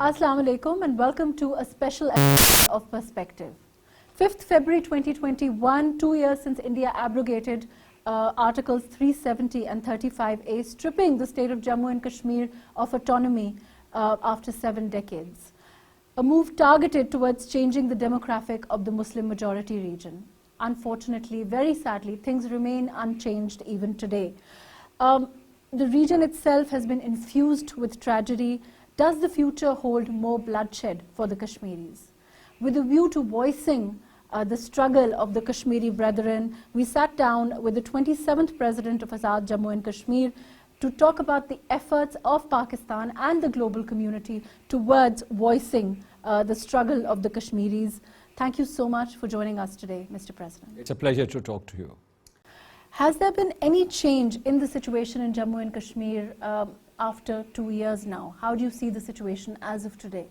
Assalamu alaikum and welcome to a special episode of Perspective. 5th February 2021, 2 years since India abrogated Articles 370 and 35A, stripping the state of Jammu and Kashmir of autonomy after 7 decades. A move targeted towards changing the demographic of the Muslim majority region. Unfortunately, very sadly, things remain unchanged even today. The region itself has been infused with tragedy. Does the future hold more bloodshed for the Kashmiris? With a view to voicing the struggle of the Kashmiri brethren, we sat down with the 27th President of Azad, Jammu and Kashmir to talk about the efforts of Pakistan and the global community towards voicing the struggle of the Kashmiris. Thank you so much for joining us today, Mr. President. It's a pleasure to talk to you. Has there been any change in the situation in Jammu and Kashmir after 2 years now? How do you see the situation as of today?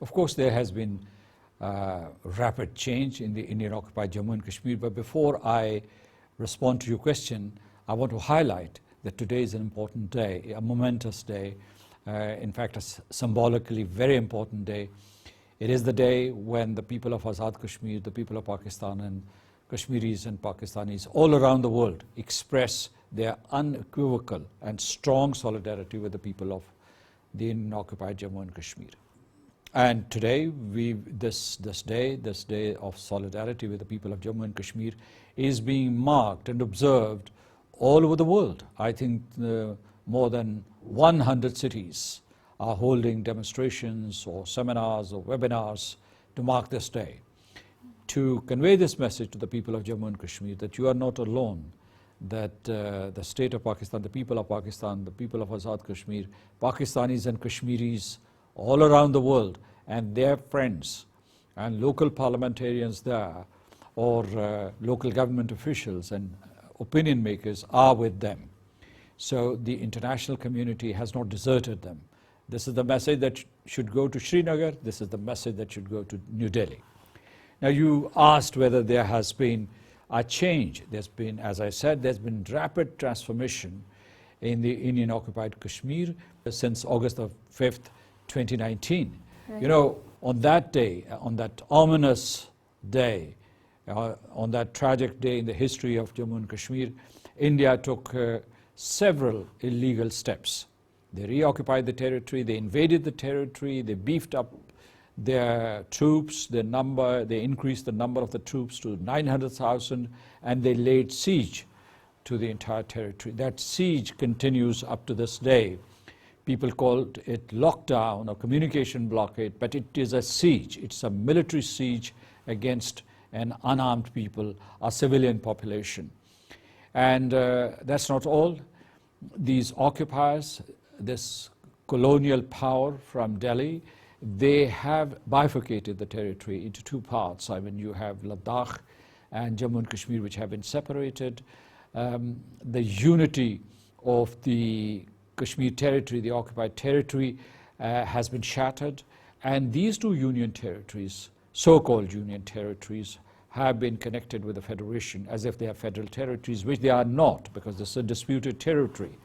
Of course, there has been rapid change in the Indian-occupied Jammu and Kashmir, but before I respond to your question, I want to highlight that today is an important day, a momentous day, in fact, a symbolically very important day. It is the day when the people of Azad Kashmir, the people of Pakistan and Kashmiris and Pakistanis all around the world express their unequivocal and strong solidarity with the people of the Indian-occupied Jammu and Kashmir. And today, this day of solidarity with the people of Jammu and Kashmir is being marked and observed all over the world. I think more than 100 cities are holding demonstrations or seminars or webinars to mark this day, to convey this message to the people of Jammu and Kashmir that you are not alone, that the state of Pakistan, the people of Pakistan, the people of Azad Kashmir, Pakistanis and Kashmiris all around the world and their friends and local parliamentarians there or local government officials and opinion makers are with them. So the international community has not deserted them. This is the message that should go to Srinagar. This is the message that should go to New Delhi. Now, you asked whether there has been a change. There's been, as I said, there's been rapid transformation in the Indian-occupied Kashmir since August 5th, 2019. Right. You know, on that day, on that ominous day, on that tragic day in the history of Jammu and Kashmir, India took several illegal steps. They reoccupied the territory, they invaded the territory, they beefed up their troops, they increased the number of the troops to 900,000, and they laid siege to the entire territory. That siege continues up to this day. People called it lockdown or communication blockade, but it is a siege. It's a military siege against an unarmed people, a civilian population. And that's not all. These occupiers, this colonial power from Delhi, they have bifurcated the territory into two parts. I mean, you have Ladakh and Jammu and Kashmir, which have been separated. The unity of the Kashmir territory, the occupied territory, has been shattered. And these two union territories, so-called union territories, have been connected with the federation as if they are federal territories, which they are not, because this is a disputed territory.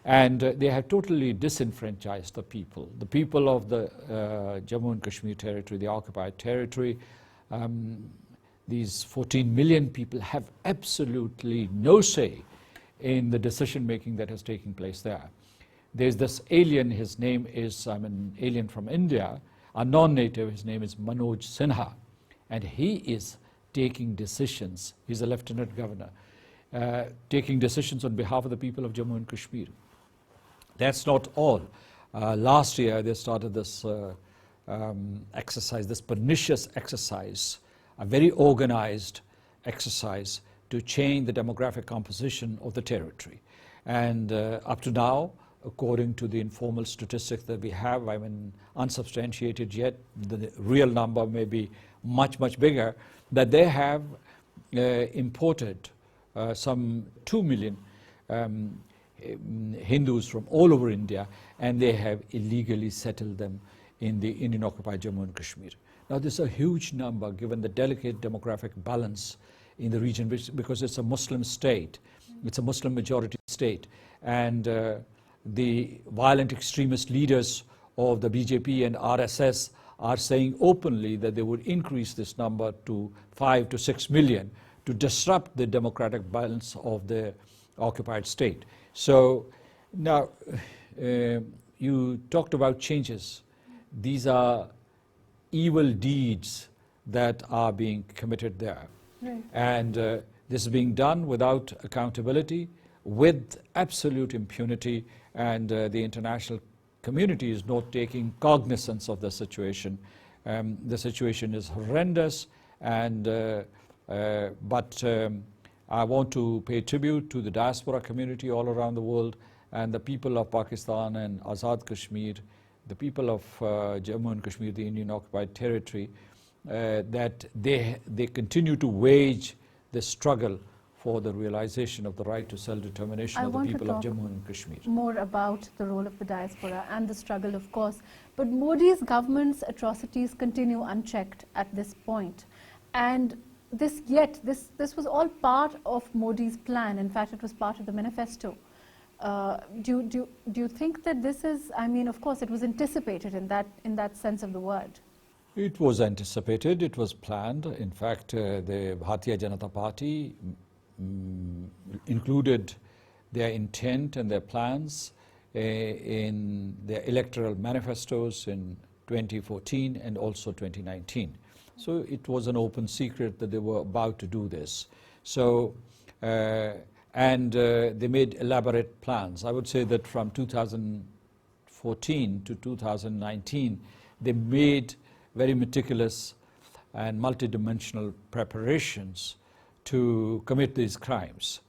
And they have totally disenfranchised the people. The people of the Jammu and Kashmir territory, the occupied territory, these 14 million people have absolutely no say in the decision making that has taken place there. There's this alien, his name is, an alien from India, a non-native, his name is Manoj Sinha, and he is taking decisions, he's a lieutenant governor, taking decisions on behalf of the people of Jammu and Kashmir. That's not all. Last year they started this exercise, this pernicious exercise, a very organized exercise to change the demographic composition of the territory. And up to now, according to the informal statistics that we have, I mean, unsubstantiated yet, the real number may be much, much bigger, that they have imported some 2 million Hindus from all over India, and they have illegally settled them in the Indian-occupied Jammu and Kashmir. Now, this is a huge number given the delicate demographic balance in the region, because it's a Muslim state, it's a Muslim majority state, and the violent extremist leaders of the BJP and RSS are saying openly that they would increase this number to 5 to 6 million to disrupt the democratic balance of the occupied state. So now you talked about changes. These are evil deeds that are being committed there. Right. And this is being done without accountability, with absolute impunity, and the international community is not taking cognizance of the situation. The situation is horrendous, and but I want to pay tribute to the diaspora community all around the world and the people of Pakistan and Azad Kashmir, the people of Jammu and Kashmir, the Indian occupied territory, that they continue to wage the struggle for the realization of the right to self-determination of the people of Jammu and Kashmir. More about the role of the diaspora and the struggle, of course. But Modi's government's atrocities continue unchecked at this point. And this was all part of Modi's plan. In fact, it was part of the manifesto. Do you think that this is, I mean, of course, it was anticipated in that sense of the word? It was anticipated, it was planned. In fact, the Bharatiya Janata Party included their intent and their plans in their electoral manifestos in 2014 and also 2019. So it was an open secret that they were about to do this. So, and they made elaborate plans. I would say that from 2014 to 2019, they made very meticulous and multidimensional preparations to commit these crimes.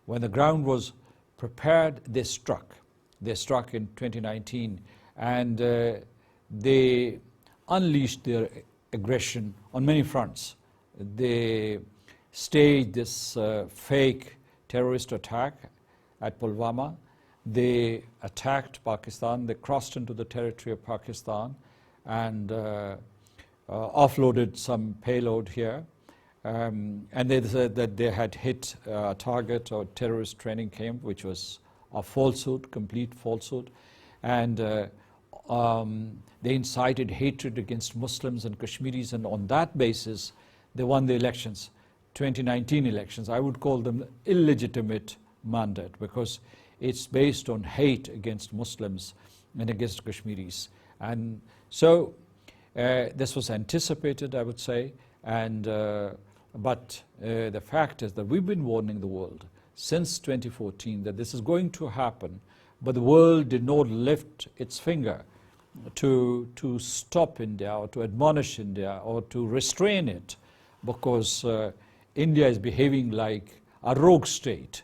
When the ground was prepared, they struck. They struck in 2019, and they unleashed their aggression on many fronts. They staged this fake terrorist attack at Pulwama. They attacked Pakistan. They crossed into the territory of Pakistan and offloaded some payload here. And they said that they had hit a target or terrorist training camp, which was a falsehood, complete falsehood. And they incited hatred against Muslims and Kashmiris, and on that basis, they won the elections, 2019 elections. I would call them illegitimate mandate because it's based on hate against Muslims and against Kashmiris. And so this was anticipated, I would say, and but the fact is that we've been warning the world since 2014 that this is going to happen, but the world did not lift its finger to stop India or to admonish India or to restrain it, because India is behaving like a rogue state.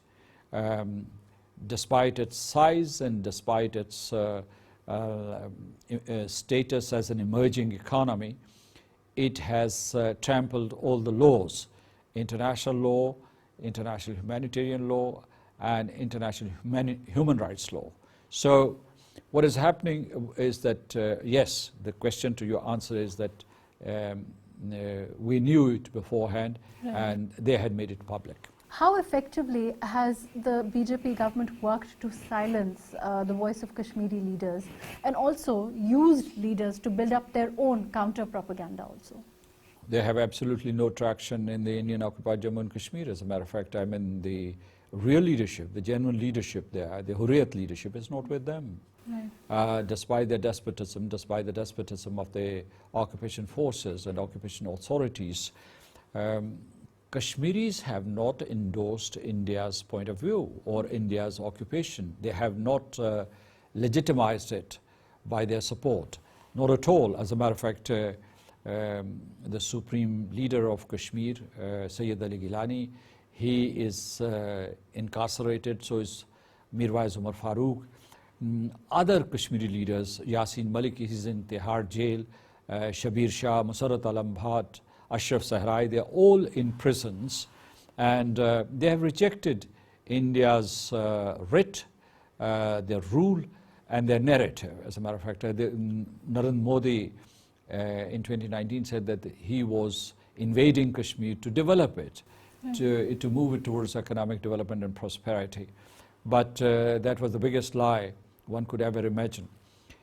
Despite its size and despite its status as an emerging economy, it has trampled all the laws, international law, international humanitarian law, and international human rights law. So what is happening is that, yes, the question to your answer is that we knew it beforehand, right, and they had made it public. How effectively has the BJP government worked to silence the voice of Kashmiri leaders and also used leaders to build up their own counter-propaganda also? They have absolutely no traction in the Indian occupied Jammu and Kashmir. As a matter of fact, I mean, the real leadership, the genuine leadership there, the Hurriyat leadership is not with them. Right. Despite their despotism, despite the despotism of the occupation forces and occupation authorities, Kashmiris have not endorsed India's point of view or India's occupation. They have not legitimized it by their support. Not at all. As a matter of fact, the supreme leader of Kashmir, Sayyid Ali Gilani, he is incarcerated, so is Mirwais Umar Farooq. Other Kashmiri leaders, Yasin Malik is in Tihar jail, Shabir Shah, Musarrat Alam Bhat, Ashraf Sahrai, they are all in prisons, and they have rejected India's writ, their rule, and their narrative. As a matter of fact, Narendra Modi in 2019 said that he was invading Kashmir to develop it, to move it towards economic development and prosperity. But that was the biggest lie one could ever imagine.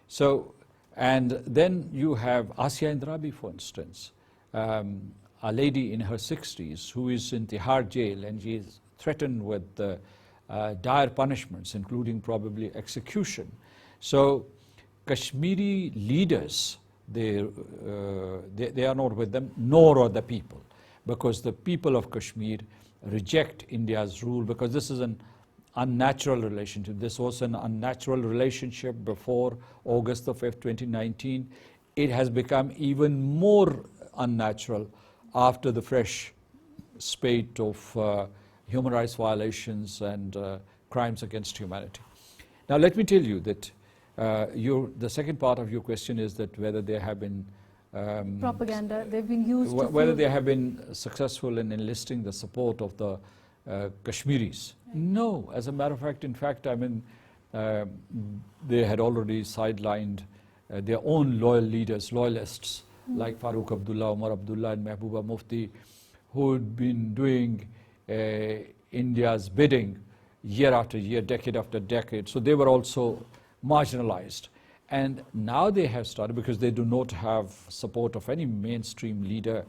So And then you have Asya Indrabi, for instance, a lady in her 60s who is in Tihar jail, and she is threatened with dire punishments, including probably execution. So Kashmiri leaders, they are not with them, nor are the people, because the people of Kashmir reject India's rule, because this is an unnatural relationship. This was an unnatural relationship before August the 5th, 2019. It has become even more unnatural after the fresh spate of human rights violations and crimes against humanity. Now let me tell you that the second part of your question is that whether there have been propaganda, they've been used to whether they have been successful in enlisting the support of the Kashmiris. Right. No, as a matter of fact, I mean, they had already sidelined their own loyal leaders, loyalists, like Farooq Abdullah, Umar Abdullah and Mehbooba Mufti, who had been doing India's bidding year after year, decade after decade. So they were also marginalized. And now they have started, because they do not have support of any mainstream leader.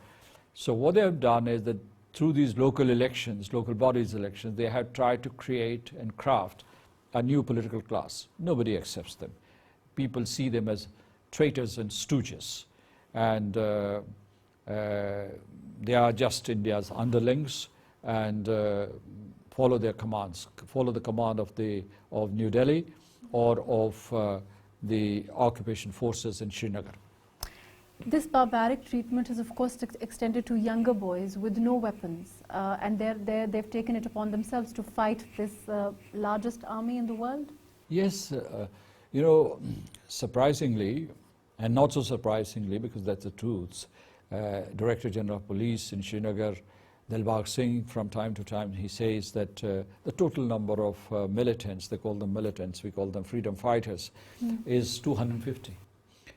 So what they have done is that through these local elections, local bodies elections, they have tried to create and craft a new political class. Nobody accepts them. People see them as traitors and stooges. And they are just India's underlings, and follow their commands, follow the command of New Delhi or of the occupation forces in Srinagar. This barbaric treatment is of course extended to younger boys with no weapons, and they've taken it upon themselves to fight this largest army in the world? Yes, you know, surprisingly, and not so surprisingly, because that's the truth, Director General of Police in Srinagar, Dilbagh Singh, from time to time, he says that the total number of militants, they call them militants, we call them freedom fighters, is 250.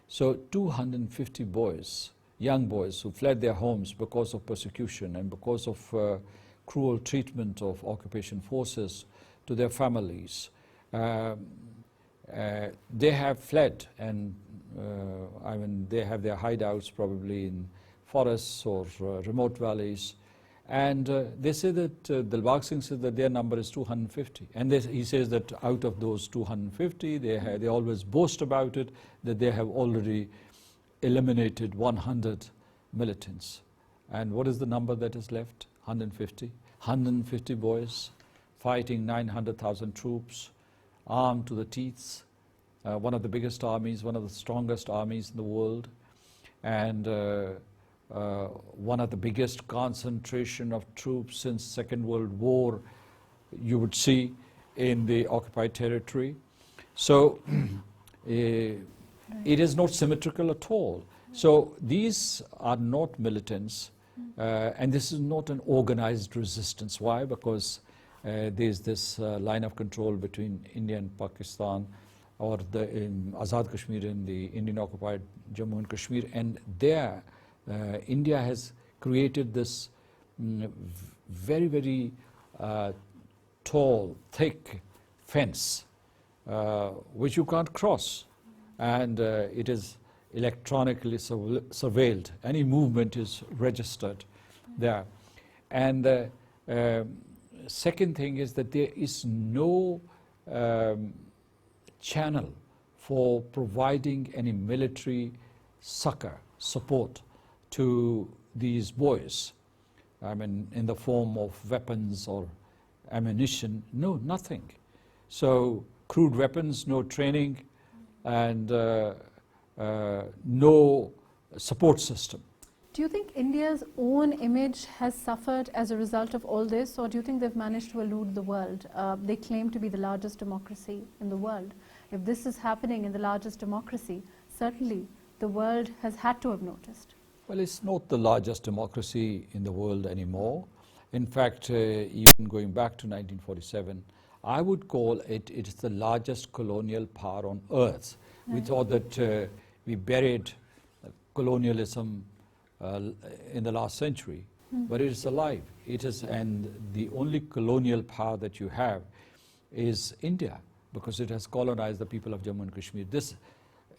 So 250 boys, young boys who fled their homes because of persecution and because of cruel treatment of occupation forces to their families. They have fled, and I mean, they have their hideouts probably in forests or remote valleys. And they say that Dilbagh Singh says that their number is 250. And he says that out of those 250, they always boast about it, that they have already eliminated 100 militants. And what is the number that is left? 150. 150 boys fighting 900,000 troops, armed to the teeth. One of the biggest armies, one of the strongest armies in the world. And one of the biggest concentration of troops since Second World War you would see in the occupied territory. So it is not symmetrical at all. So these are not militants, and this is not an organized resistance. Why? Because there's this line of control between India and Pakistan, or the Azad Kashmir in the Indian occupied Jammu and Kashmir, and there India has created this very, very tall, thick fence which you can't cross, and it is electronically surveilled. Any movement is registered there. And second thing is that there is no channel for providing any military support to these boys, I mean, in the form of weapons or ammunition. No, nothing. So crude weapons, no training, and no support system. Do you think India's own image has suffered as a result of all this, or do you think they've managed to elude the world? They claim to be the largest democracy in the world. If this is happening in the largest democracy, certainly the world has had to have noticed. Well, it's not the largest democracy in the world anymore. In fact, even going back to 1947, I would call it's the largest colonial power on earth. Right. We thought that we buried colonialism in the last century, but it is alive. It is, and the only colonial power that you have is India, because it has colonized the people of Jammu and Kashmir. This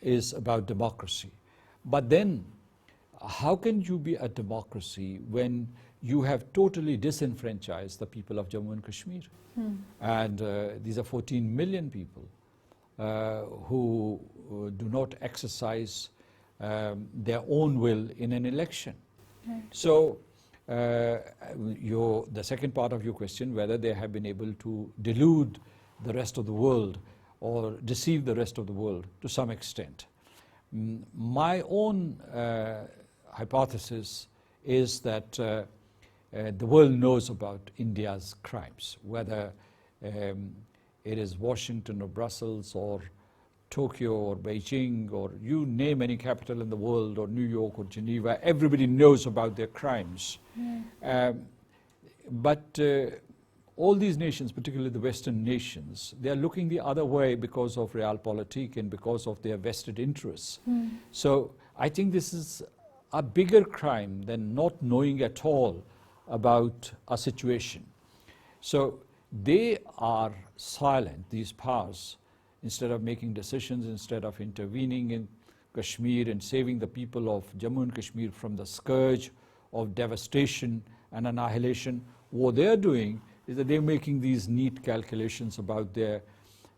is about democracy. But then, how can you be a democracy when you have totally disenfranchised the people of Jammu and Kashmir? And these are 14 million people who do not exercise their own will in an election. Right. So, the second part of your question, whether they have been able to delude the rest of the world or deceive the rest of the world to some extent. My own hypothesis is that the world knows about India's crimes, whether it is Washington or Brussels or Tokyo or Beijing or you name any capital in the world, or New York or Geneva, everybody knows about their crimes. But all these nations, particularly the Western nations, they are looking the other way because of realpolitik and because of their vested interests. So I think this is a bigger crime than not knowing at all about a situation. So they are silent, these powers, instead of making decisions, instead of intervening in Kashmir and saving the people of Jammu and Kashmir from the scourge of devastation and annihilation. What they're doing is that they're making these neat calculations about their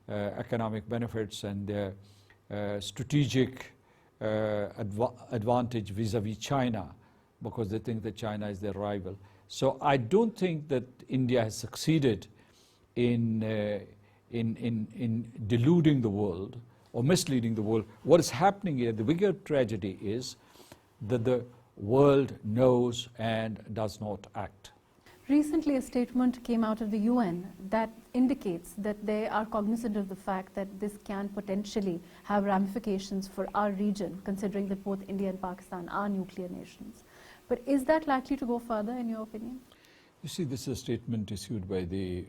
economic benefits and their strategic advantage vis-a-vis China, because they think that China is their rival. So I don't think that India has succeeded in deluding the world or misleading the world. What is happening here, the bigger tragedy is that the world knows and does not act. Recently, a statement came out of the UN that indicates that they are cognizant of the fact that this can potentially have ramifications for our region, considering that both India and Pakistan are nuclear nations. But is that likely to go further, in your opinion? You see, this is a statement issued by the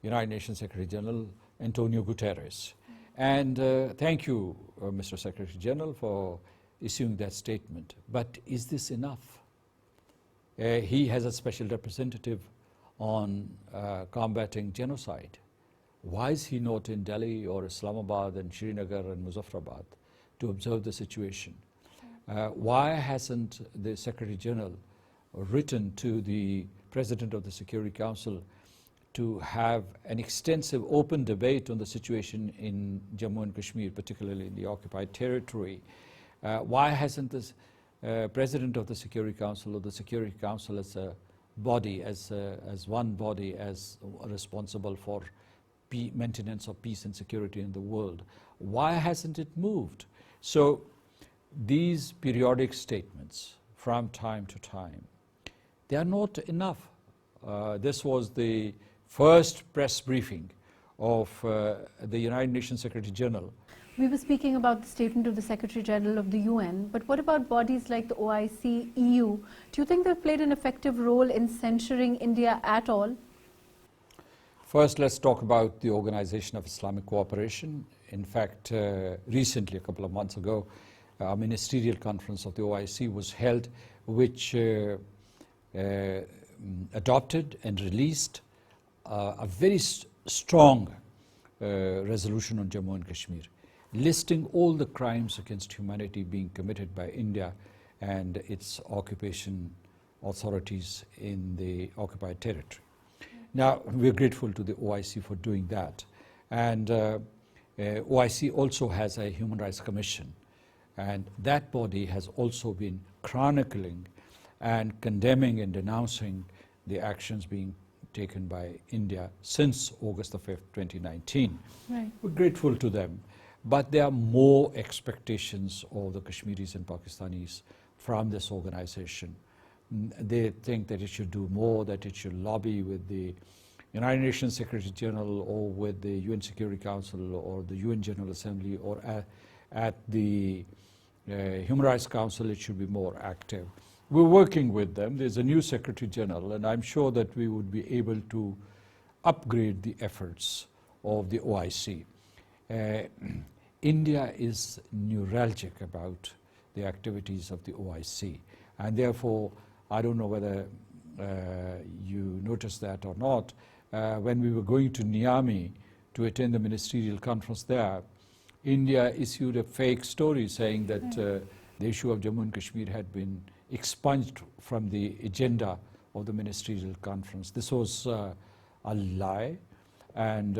United Nations Secretary General Antonio Guterres. And thank you, Mr. Secretary General, for issuing that statement. But is this enough? He has a special representative on combating genocide. Why is he not in Delhi or Islamabad and Srinagar and Muzaffarabad to observe the situation? Why hasn't the Secretary General written to the President of the Security Council to have an extensive open debate on the situation in Jammu and Kashmir, particularly in the occupied territory? Why hasn't this President of the Security Council or the Security Council as a body, as one body, as responsible for maintenance of peace and security in the world, why hasn't it moved? So these periodic statements from time to time, they are not enough. This was the first press briefing of the United Nations Secretary General. We were speaking about the statement of the Secretary General of the UN, but what about bodies like the OIC, EU? Do you think they've played an effective role in censuring India at all? First, let's talk about the Organization of Islamic Cooperation. In fact, recently, a couple of months ago, a ministerial conference of the OIC was held, which adopted and released a very strong resolution on Jammu and Kashmir, listing all the crimes against humanity being committed by India and its occupation authorities in the occupied territory. Now, we're grateful to the OIC for doing that. And OIC also has a Human Rights Commission, and that body has also been chronicling and condemning and denouncing the actions being taken by India since August the 5th, 2019. Right. We're grateful to them. But there are more expectations of the Kashmiris and Pakistanis from this organization. They think that it should do more, that it should lobby with the United Nations Secretary General or with the UN Security Council or the UN General Assembly or at the Human Rights Council. It should be more active. We're working with them. There's a new Secretary General, and I'm sure that we would be able to upgrade the efforts of the OIC. India is neuralgic about the activities of the OIC, and therefore I don't know whether you noticed that or not. When we were going to Niamey to attend the ministerial conference there, India issued a fake story saying that the issue of Jammu and Kashmir had been expunged from the agenda of the ministerial conference. This was a lie, and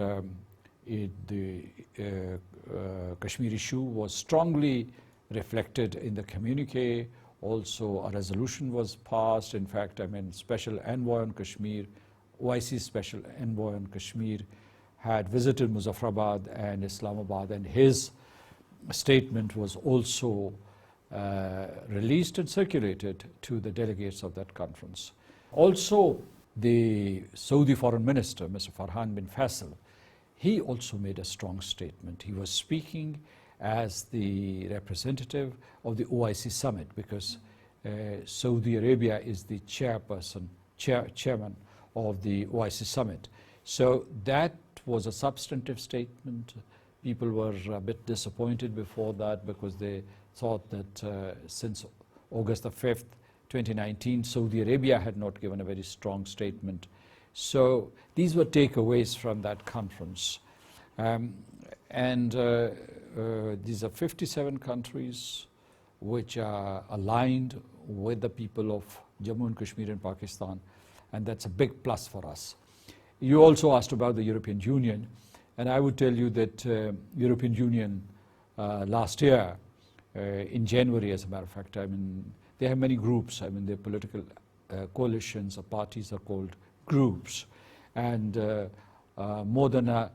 the Kashmir issue was strongly reflected in the communique. Also, a resolution was passed. In fact, Special Envoy on Kashmir, OIC Special Envoy on Kashmir, had visited Muzaffarabad and Islamabad, and his statement was also released and circulated to the delegates of that conference. Also, the Saudi Foreign Minister, Mr. Farhan bin Faisal, he also made a strong statement. He was speaking as the representative of the OIC summit, because Saudi Arabia is the chairman of the OIC summit. So that was a substantive statement. People were a bit disappointed before that, because they thought that since August the 5th, 2019, Saudi Arabia had not given a very strong statement. So these were takeaways from that conference. These are 57 countries which are aligned with the people of Jammu and Kashmir in Pakistan, and that's a big plus for us. You also asked about the European Union, and I would tell you that European Union last year, in January as a matter of fact, they have many groups. Their political coalitions or parties are called groups, and more than a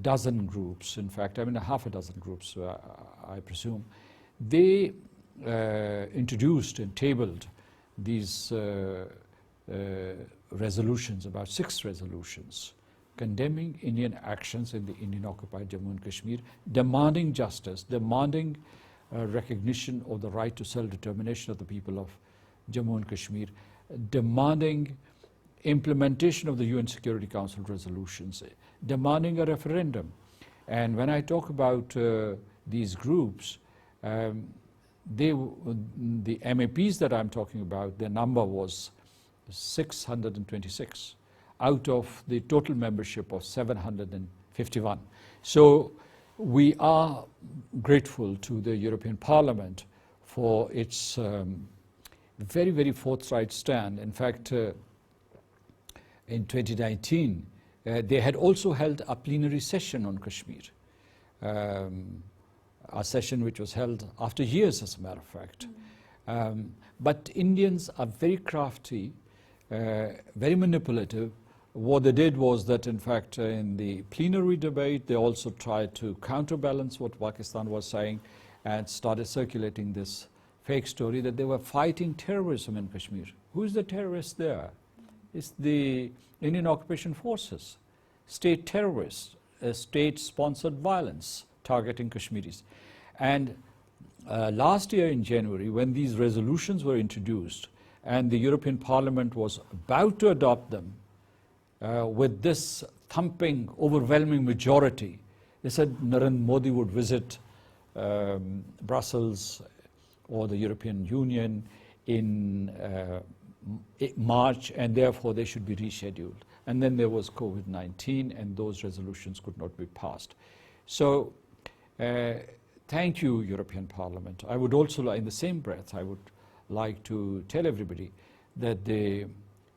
dozen groups, in fact, a half a dozen groups, I presume, they introduced and tabled these resolutions, about 6 resolutions, condemning Indian actions in the Indian-occupied Jammu and Kashmir, demanding justice, demanding recognition of the right to self-determination of the people of Jammu and Kashmir, demanding implementation of the UN Security Council resolutions, demanding a referendum. And when I talk about these groups, the MAPs that I'm talking about, their number was 626 out of the total membership of 751. So we are grateful to the European Parliament for its very, very forthright stand. In fact, in 2019, they had also held a plenary session on Kashmir, a session which was held after years, as a matter of fact. But Indians are very crafty, very manipulative. What they did was that, in fact, in the plenary debate, they also tried to counterbalance what Pakistan was saying and started circulating this fake story that they were fighting terrorism in Kashmir. Who is the terrorist there? It's the Indian occupation forces, state terrorists, state-sponsored violence targeting Kashmiris. And last year in January, when these resolutions were introduced and the European Parliament was about to adopt them, with this thumping, overwhelming majority, they said Narendra Modi would visit Brussels or the European Union in March, and therefore they should be rescheduled. And then there was COVID-19, and those resolutions could not be passed. So thank you, European Parliament. I would also, in the same breath, I would like to tell everybody that the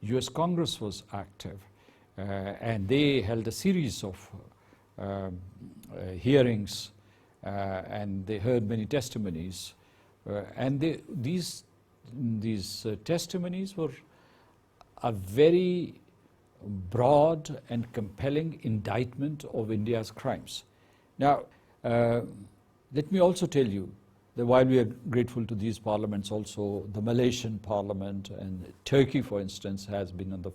US Congress was active, and they held a series of hearings, and they heard many testimonies, and these testimonies were a very broad and compelling indictment of India's crimes. Now, let me also tell you that while we are grateful to these parliaments, also the Malaysian parliament and Turkey, for instance, has been on the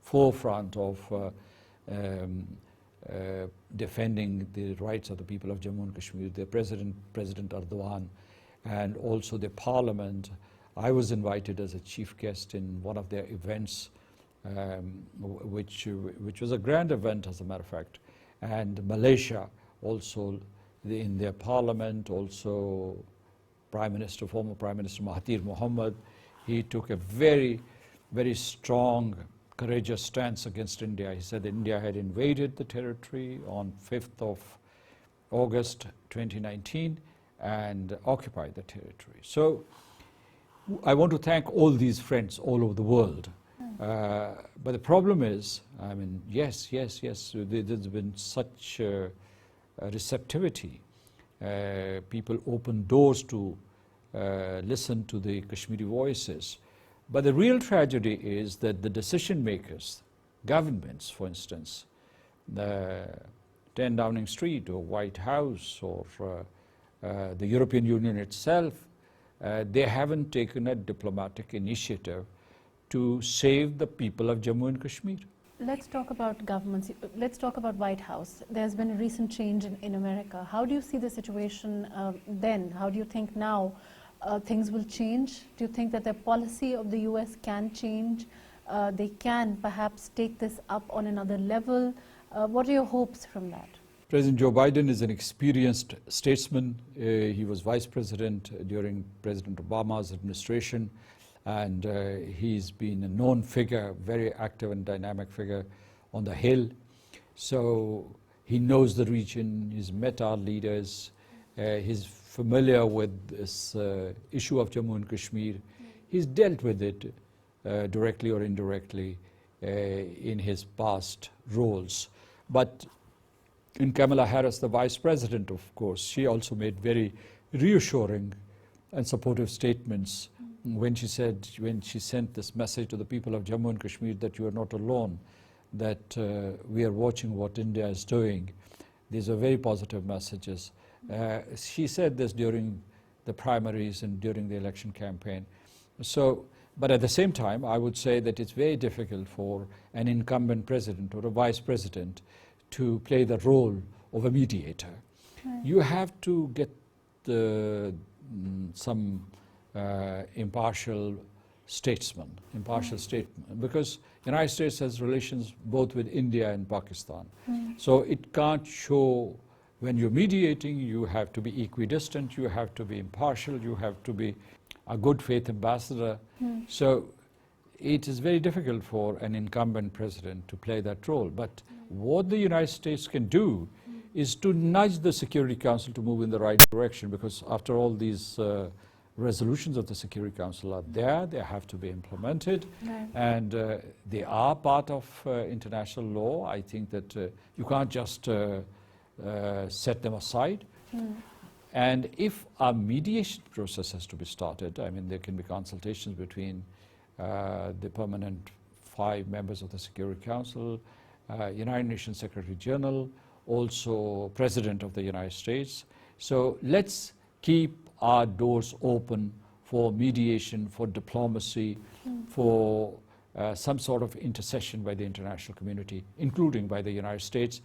forefront of defending the rights of the people of Jammu and Kashmir. The President Erdogan, and also the parliament. I was invited as a chief guest in one of their events, which was a grand event, as a matter of fact. And Malaysia also, in their parliament, also former Prime Minister Mahathir Mohamad, he took a very, very strong, courageous stance against India. He said that India had invaded the territory on 5th of August 2019 and occupy the territory. So I want to thank all these friends all over the world. But the problem is, I mean, yes, there's been such receptivity. People open doors to listen to the Kashmiri voices. But the real tragedy is that the decision makers, governments, for instance, 10 Downing Street or White House or the European Union itself, they haven't taken a diplomatic initiative to save the people of Jammu and Kashmir. Let's talk about governments. Let's talk about White House. There's been a recent change in America. How do you see the situation then? How do you think now things will change? Do you think that the policy of the US can change? They can perhaps take this up on another level? What are your hopes from that? President Joe Biden is an experienced statesman. He was vice president during President Obama's administration, and he's been a known figure, very active and dynamic figure on the Hill. So he knows the region, he's met our leaders, he's familiar with this issue of Jammu and Kashmir. He's dealt with it directly or indirectly in his past roles. But in Kamala Harris, the vice president, of course, she also made very reassuring and supportive statements when she sent this message to the people of Jammu and Kashmir that you are not alone, that we are watching what India is doing. These are very positive messages. She said this during the primaries and during the election campaign. So, but at the same time, I would say that it's very difficult for an incumbent president or a vice president to play the role of a mediator. Right. You have to get some impartial statement, because the United States has relations both with India and Pakistan. So it can't show, when you're mediating, you have to be equidistant, you have to be impartial, you have to be a good faith ambassador. So it is very difficult for an incumbent president to play that role. But what the United States can do is to nudge the Security Council to move in the right direction, because after all, these resolutions of the Security Council are there, they have to be implemented, and they are part of international law. I think that you can't just set them aside. And if a mediation process has to be started, I mean, there can be consultations between the permanent 5 members of the Security Council, United Nations Secretary General, also President of the United States. So let's keep our doors open for mediation, for diplomacy, for some sort of intercession by the international community, including by the United States.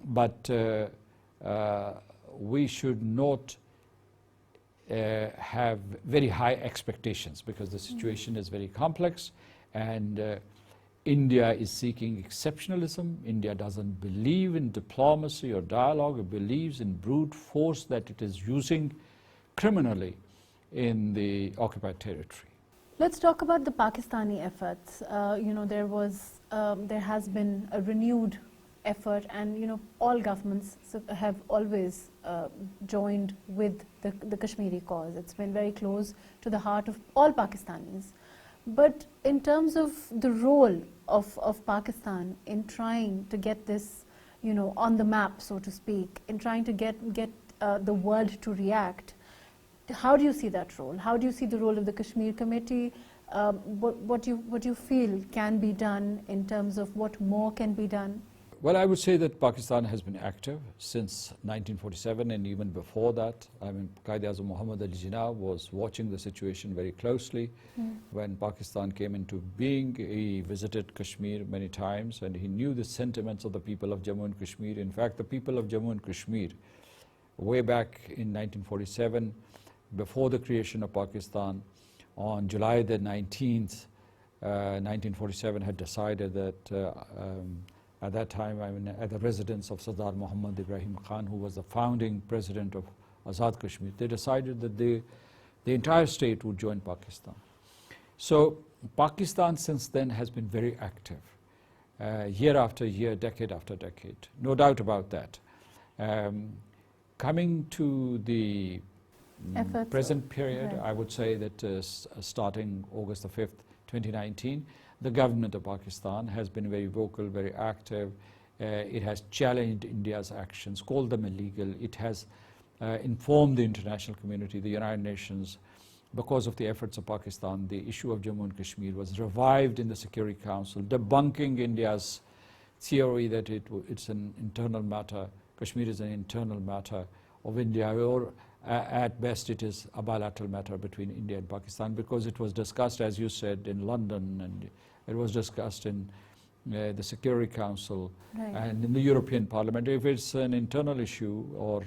But we should not have very high expectations, because the situation is very complex, and India is seeking exceptionalism. India doesn't believe in diplomacy or dialogue. It believes in brute force that it is using criminally in the occupied territory. Let's talk about the Pakistani efforts. You know, there has been a renewed effort, and you know, all governments have always joined with the Kashmiri cause. It's been very close to the heart of all Pakistanis. But in terms of the role of Pakistan in trying to get this, you know, on the map, so to speak, in trying to get the world to react, how do you see that role? How do you see the role of the Kashmir Committee? What do you feel can be done in terms of what more can be done? Well, I would say that Pakistan has been active since 1947, and even before that. I mean, Qaid-e-Azam Muhammad Ali Jinnah was watching the situation very closely. When Pakistan came into being, he visited Kashmir many times, and he knew the sentiments of the people of Jammu and Kashmir. In fact, the people of Jammu and Kashmir, way back in 1947, before the creation of Pakistan, on July the 19th, 1947, had decided that at that time, I mean, at the residence of Sardar Muhammad Ibrahim Khan, who was the founding president of Azad Kashmir, they decided that the entire state would join Pakistan. So Pakistan since then has been very active, year after year, decade after decade, no doubt about that. Coming to the present period, right. I would say that starting August the 5th, 2019, the government of Pakistan has been very vocal, very active. It has challenged India's actions, called them illegal. It has informed the international community, the United Nations. Because of the efforts of Pakistan, the issue of Jammu and Kashmir was revived in the Security Council, debunking India's theory that it's an internal matter. Kashmir is an internal matter of India, or at best it is a bilateral matter between India and Pakistan, because it was discussed, as you said, in London, and it was discussed in the Security Council and in the European Parliament. If it's an internal issue or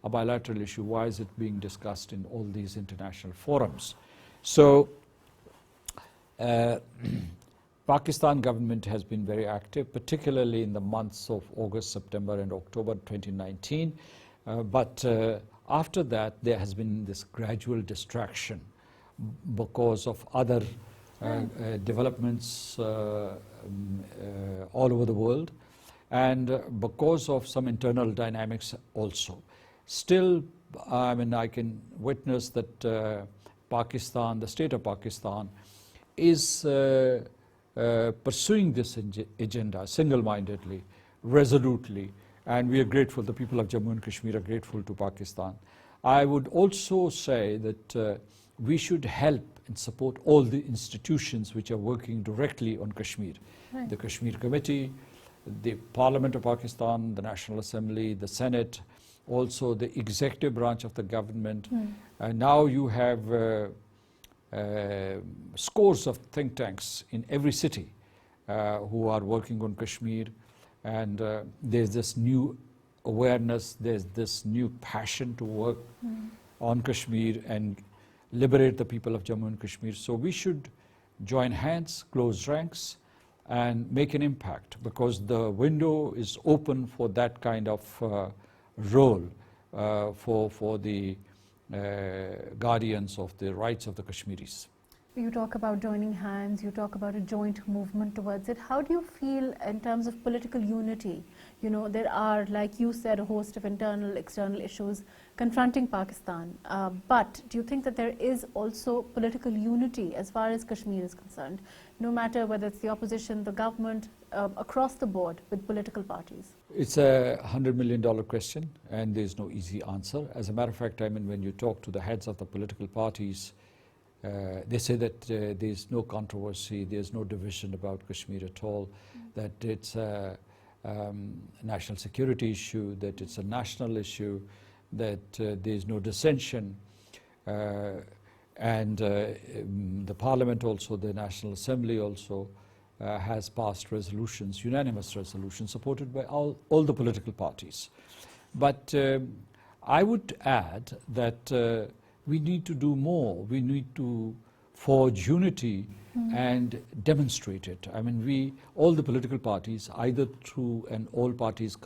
a bilateral issue, why is it being discussed in all these international forums? So Pakistan government has been very active, particularly in the months of August, September and October 2019. But after that, there has been this gradual distraction because of other developments all over the world, and because of some internal dynamics also. Still, I mean, I can witness that Pakistan, the state of Pakistan, is pursuing this agenda single-mindedly, resolutely, and we are grateful. The people of Jammu and Kashmir are grateful to Pakistan. I would also say that we should help and support all the institutions which are working directly on Kashmir. Right. The Kashmir Committee, the Parliament of Pakistan, the National Assembly, the Senate, also the executive branch of the government. Now you have scores of think tanks in every city who are working on Kashmir, and there's this new awareness, there's this new passion to work on Kashmir and liberate the people of Jammu and Kashmir. So we should join hands, close ranks, and make an impact, because the window is open for that kind of role for the guardians of the rights of the Kashmiris. You talk about joining hands, you talk about a joint movement towards it. How do you feel in terms of political unity? You know, there are, like you said, a host of internal, external issues confronting Pakistan. But do you think that there is also political unity as far as Kashmir is concerned, no matter whether it's the opposition, the government, across the board with political parties? It's a $100 million question, and there's no easy answer. As a matter of fact, I mean, when you talk to the heads of the political parties, they say that there's no controversy, there's no division about Kashmir at all, that it's a national security issue, that it's a national issue, that there's no dissension. And the Parliament also, the National Assembly also, has passed resolutions, unanimous resolutions, supported by all the political parties. But I would add that we need to do more. We need to forge unity and demonstrate it. I mean, all the political parties, either through an all-parties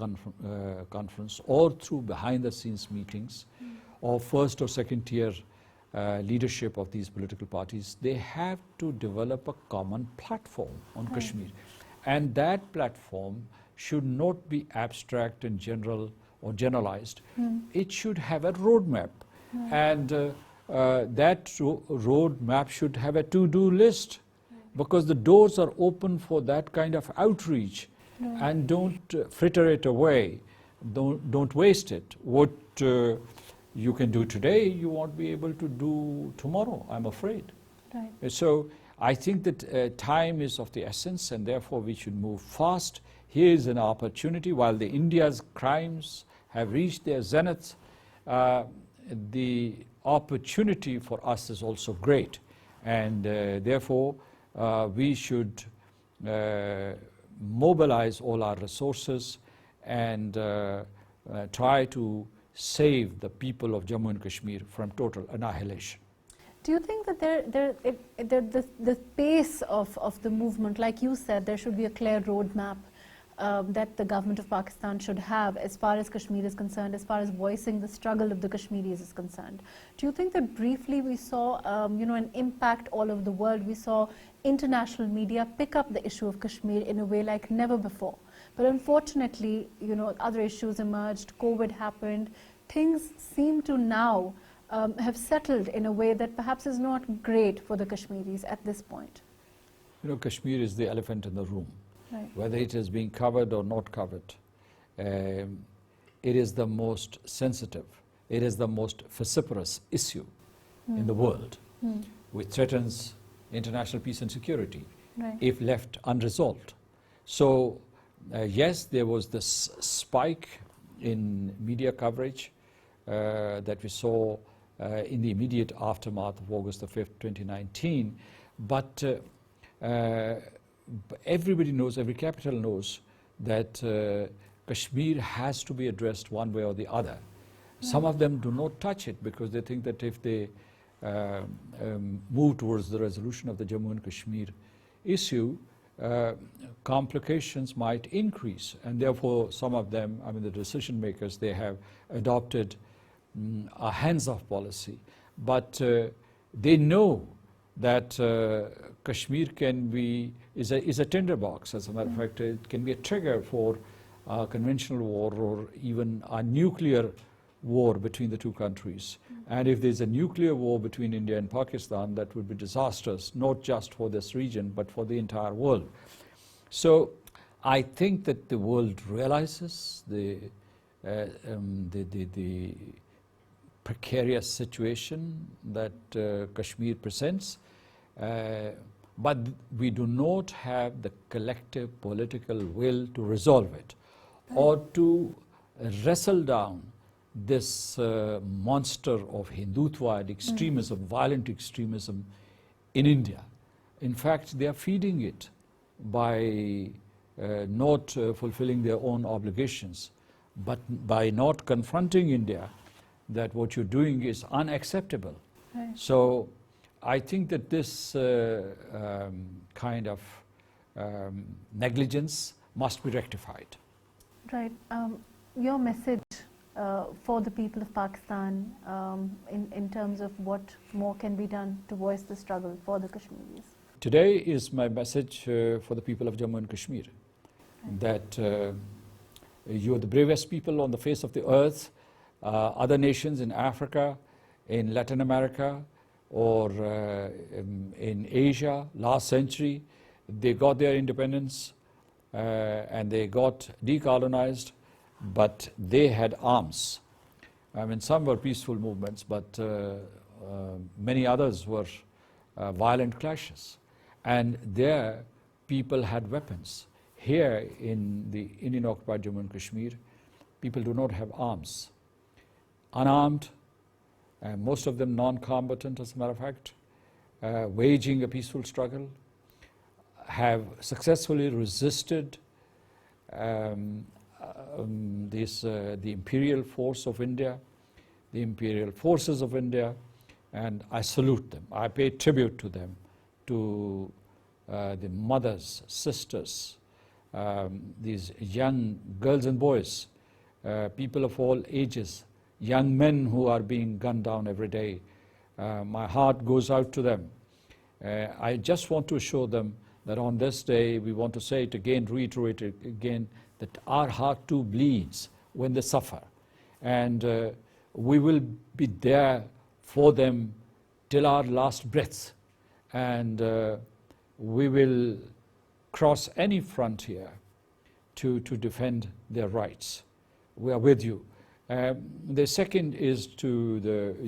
conference or through behind-the-scenes meetings or first or second-tier leadership of these political parties, they have to develop a common platform on Kashmir. And that platform should not be abstract and general or generalized. It should have a roadmap. And that roadmap should have a to-do list, because the doors are open for that kind of outreach. And don't fritter it away. Don't waste it. What you can do today, you won't be able to do tomorrow, I'm afraid. Right. So I think that time is of the essence, and therefore we should move fast. Here is an opportunity. While India's crimes have reached their zenith, the opportunity for us is also great, and therefore we should mobilize all our resources and try to save the people of Jammu and Kashmir from total annihilation. Do you think that the pace of the movement, like you said, there should be a clear roadmap that the government of Pakistan should have as far as Kashmir is concerned, as far as voicing the struggle of the Kashmiris is concerned? Do you think that briefly we saw an impact all over the world? We saw international media pick up the issue of Kashmir in a way like never before. But unfortunately, other issues emerged, COVID happened, things seem to now have settled in a way that perhaps is not great for the Kashmiris at this point. You know, Kashmir is the elephant in the room. Right. Whether it is being covered or not covered, it is the most sensitive, it is the most vociferous issue in the world, which threatens international peace and security Right. if left unresolved. So, yes, there was this spike in media coverage that we saw in the immediate aftermath of August the 5th, 2019, but everybody knows, every capital knows that Kashmir has to be addressed one way or the other. Some of them do not touch it because they think that if they move towards the resolution of the Jammu and Kashmir issue, complications might increase, and therefore some of them, I mean the decision makers, they have adopted a hands-off policy. But they know that Kashmir is a tinderbox. As a matter of fact, it can be a trigger for a conventional war or even a nuclear war between the two countries. And if there's a nuclear war between India and Pakistan, that would be disastrous, not just for this region, but for the entire world. So I think that the world realizes the precarious situation that Kashmir presents, but we do not have the collective political will to resolve it or to wrestle down this monster of Hindutva and extremism, violent extremism in India. In fact, they are feeding it by not fulfilling their own obligations, but by not confronting India that what you're doing is unacceptable. Right. So I think that this kind of negligence must be rectified. Right. Your message for the people of Pakistan in terms of what more can be done to voice the struggle for the Kashmiris? Today is my message for the people of Jammu and Kashmir, that you are the bravest people on the face of the earth. Other nations in Africa, in Latin America, or in Asia last century, they got their independence and they got decolonized, but they had arms. I mean, some were peaceful movements, but many others were violent clashes. And there, people had weapons. Here in the Indian occupied Jammu and Kashmir, people do not have arms. Unarmed, most of them non-combatant, as a matter of fact, waging a peaceful struggle, have successfully resisted the imperial force of India, the imperial forces of India, and I salute them. I pay tribute to them, to the mothers, sisters, these young girls and boys, people of all ages, young men who are being gunned down every day. My heart goes out to them. I just want to assure them that on this day, we want to say it again, reiterate it again, that our heart too bleeds when they suffer. And we will be there for them till our last breath. And we will cross any frontier to defend their rights. We are with you. The second is to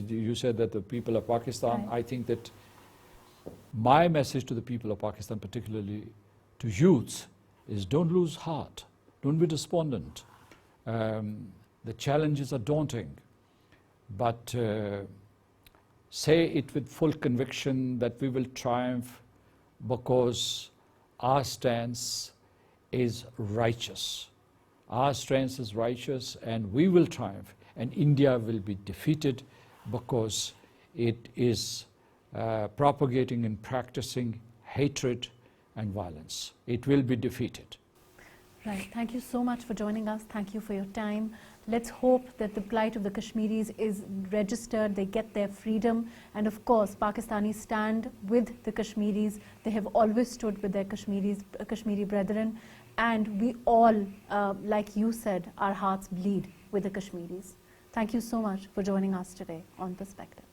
you said that the people of Pakistan, Right. I think that my message to the people of Pakistan, particularly to youths, is don't lose heart, don't be despondent. The challenges are daunting, but say it with full conviction that we will triumph because our stance is righteous. Our stance is righteous and we will triumph, and India will be defeated because it is propagating and practicing hatred and violence. It will be defeated. Right. Thank you so much for joining us. Thank you for your time. Let's hope that the plight of the Kashmiris is registered, they get their freedom, and of course Pakistanis stand with the Kashmiris. They have always stood with their Kashmiri brethren, and we all, like you said, our hearts bleed with the Kashmiris. Thank you so much for joining us today on Perspective.